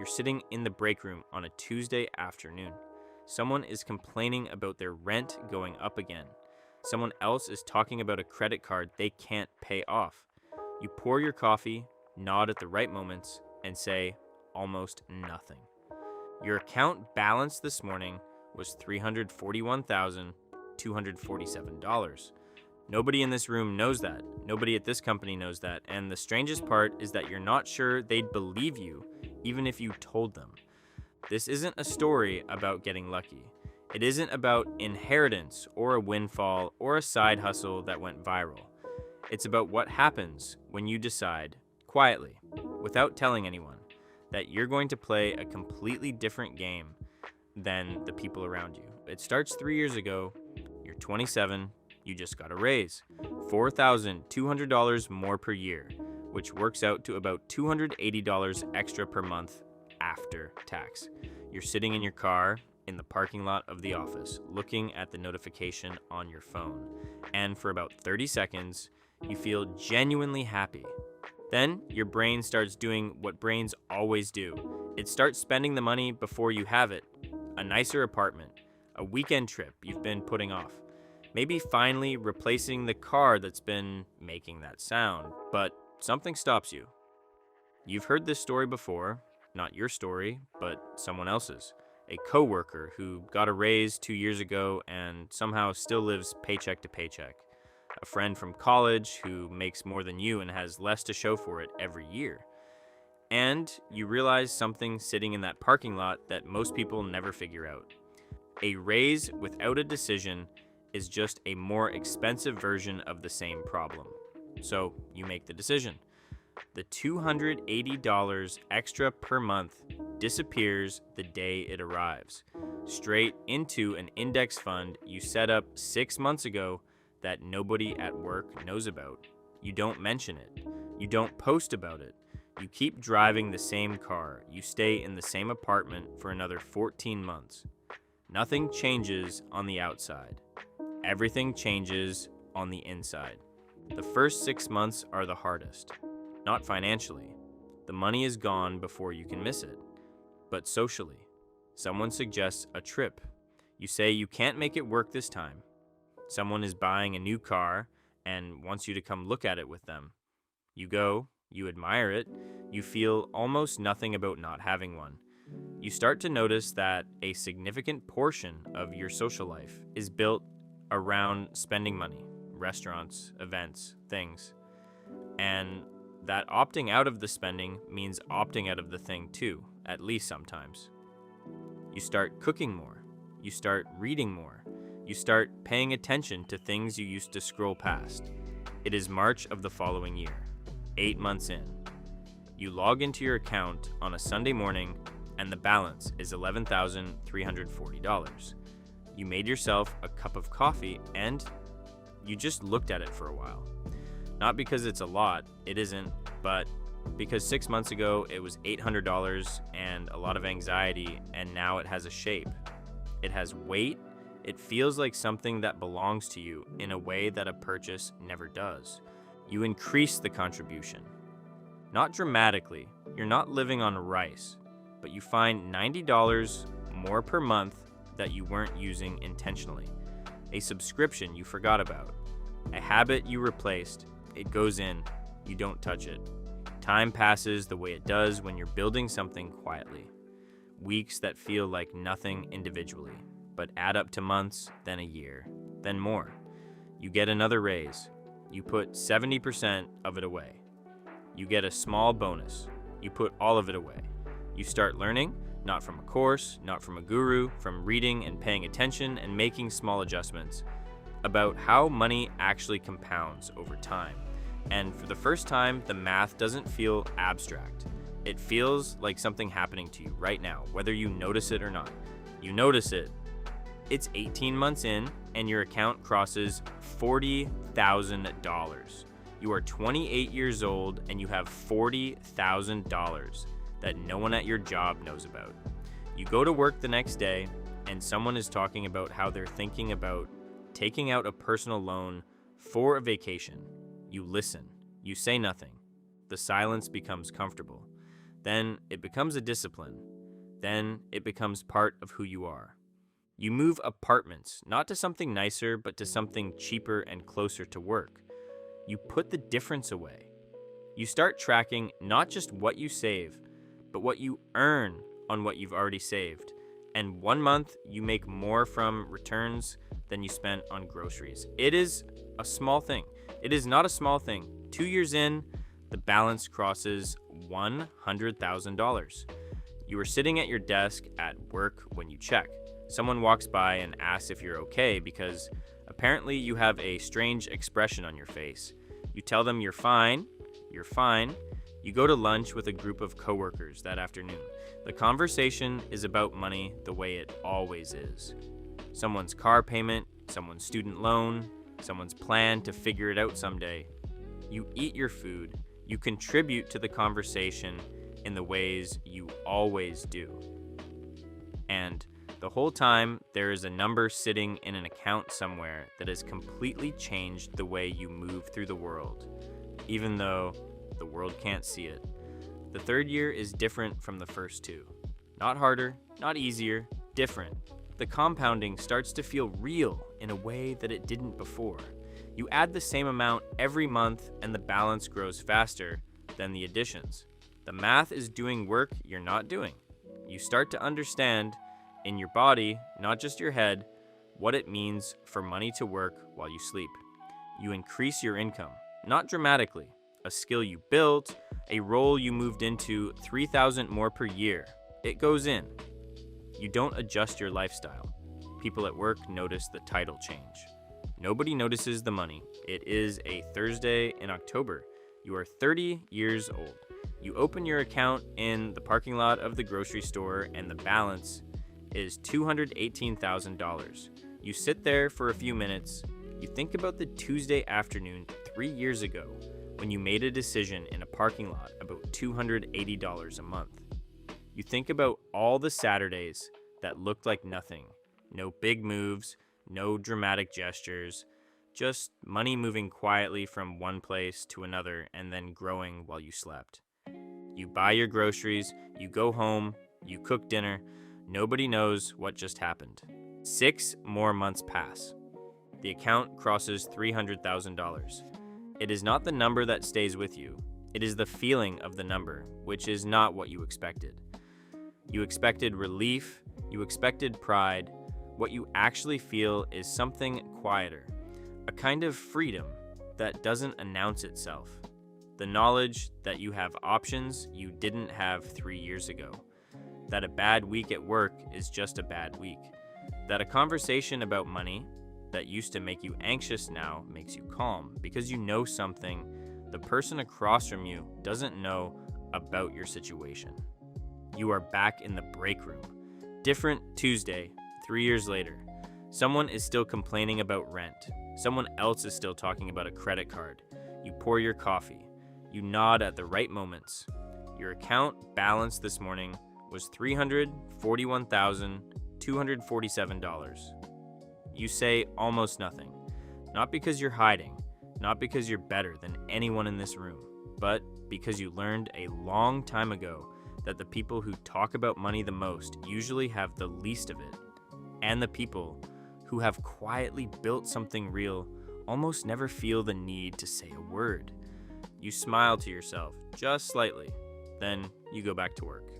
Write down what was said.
You're sitting in the break room on a Tuesday afternoon. Someone is complaining about their rent going up again. Someone else is talking about a credit card they can't pay off. You pour your coffee, nod at the right moments, and say almost nothing. Your account balance this morning was $341,247. Nobody in this room knows that. Nobody at this company knows that. And the strangest part is that you're not sure they'd believe you, even if you told them. This isn't a story about getting lucky. It isn't about inheritance or a windfall or a side hustle that went viral. It's about what happens when you decide, quietly, without telling anyone, that you're going to play a completely different game than the people around you. It starts 3 years ago. You're 27. You just got a raise. $4,200 more per year, which works out to about $280 extra per month after tax. You're sitting in your car in the parking lot of the office, looking at the notification on your phone. And for about 30 seconds, you feel genuinely happy. Then your brain starts doing what brains always do. It starts spending the money before you have it. A nicer apartment, a weekend trip you've been putting off. Maybe finally replacing the car that's been making that sound, but something stops you. You've heard this story before, not your story, but someone else's. A coworker who got a raise 2 years ago and somehow still lives paycheck to paycheck. A friend from college who makes more than you and has less to show for it every year. And you realize something sitting in that parking lot that most people never figure out. A raise without a decision is just a more expensive version of the same problem. So you make the decision. The $280 extra per month disappears the day it arrives, straight into an index fund you set up 6 months ago that nobody at work knows about. You don't mention it. You don't post about it. You keep driving the same car. You stay in the same apartment for another 14 months. Nothing changes on the outside. Everything changes on the inside. The first 6 months are the hardest. Not financially. The money is gone before you can miss it. But socially. Someone suggests a trip. You say you can't make it work this time. Someone is buying a new car and wants you to come look at it with them. You go, you admire it, you feel almost nothing about not having one. You start to notice that a significant portion of your social life is built around spending money, restaurants, events, things. And that opting out of the spending means opting out of the thing too, at least sometimes. You start cooking more. You start reading more. You start paying attention to things you used to scroll past. It is March of the following year, 8 months in. You log into your account on a Sunday morning and the balance is $11,340. You made yourself a cup of coffee and you just looked at it for a while. Not because it's a lot, it isn't, but because 6 months ago it was $800 and a lot of anxiety, and now it has a shape. It has weight. It feels like something that belongs to you in a way that a purchase never does. You increase the contribution. Not dramatically. You're not living on rice, but you find $90 more per month that you weren't using intentionally. A subscription you forgot about. A habit you replaced. It goes in. You don't touch it. Time passes the way it does when you're building something quietly. Weeks that feel like nothing individually, but add up to months, then a year, then more. You get another raise. You put 70% of it away. You get a small bonus. You put all of it away. You start learning, not from a course, not from a guru, from reading and paying attention and making small adjustments, about how money actually compounds over time. And for the first time, the math doesn't feel abstract. It feels like something happening to you right now, whether you notice it or not. You notice it. It's 18 months in, and your account crosses $40,000. You are 28 years old, and you have $40,000 that no one at your job knows about. You go to work the next day, and someone is talking about how they're thinking about taking out a personal loan for a vacation. You listen. You say nothing. The silence becomes comfortable. Then it becomes a discipline. Then it becomes part of who you are. You move apartments, not to something nicer, but to something cheaper and closer to work. You put the difference away. You start tracking not just what you save, but what you earn on what you've already saved. And 1 month, you make more from returns than you spent on groceries. It is a small thing. It is not a small thing. 2 years in, the balance crosses $100,000. You are sitting at your desk at work when you check. Someone walks by and asks if you're okay because apparently you have a strange expression on your face. You tell them you're fine. You're fine. You go to lunch with a group of coworkers that afternoon. The conversation is about money the way it always is. Someone's car payment, someone's student loan, someone's plan to figure it out someday. You eat your food. You contribute to the conversation in the ways you always do. And the whole time, there is a number sitting in an account somewhere that has completely changed the way you move through the world, even though the world can't see it. The third year is different from the first two. Not harder, not easier, different. The compounding starts to feel real in a way that it didn't before. You add the same amount every month and the balance grows faster than the additions. The math is doing work you're not doing. You start to understand in your body, not just your head, what it means for money to work while you sleep. You increase your income, not dramatically. A skill you built, a role you moved into, $3,000 more per year. It goes in. You don't adjust your lifestyle. People at work notice the title change. Nobody notices the money. It is a Thursday in October. You are 30 years old. You open your account in the parking lot of the grocery store and the balance is $218,000. You sit there for a few minutes. You think about the Tuesday afternoon 3 years ago when you made a decision in a parking lot about $280 a month. You think about all the Saturdays that looked like nothing. No big moves, no dramatic gestures, just money moving quietly from one place to another and then growing while you slept. You buy your groceries, you go home, you cook dinner. Nobody knows what just happened. 6 more months pass. The account crosses $300,000. It is not the number that stays with you. It is the feeling of the number, which is not what you expected. You expected relief. You expected pride. What you actually feel is something quieter, a kind of freedom that doesn't announce itself. The knowledge that you have options you didn't have 3 years ago. That a bad week at work is just a bad week. That a conversation about money that used to make you anxious now makes you calm because you know something the person across from you doesn't know about your situation. You are back in the break room. Different Tuesday, 3 years later. Someone is still complaining about rent. Someone else is still talking about a credit card. You pour your coffee. You nod at the right moments. Your account balance this morning was $341,247. You say almost nothing, not because you're hiding, not because you're better than anyone in this room, but because you learned a long time ago that the people who talk about money the most usually have the least of it, and the people who have quietly built something real almost never feel the need to say a word. You smile to yourself, just slightly, then you go back to work.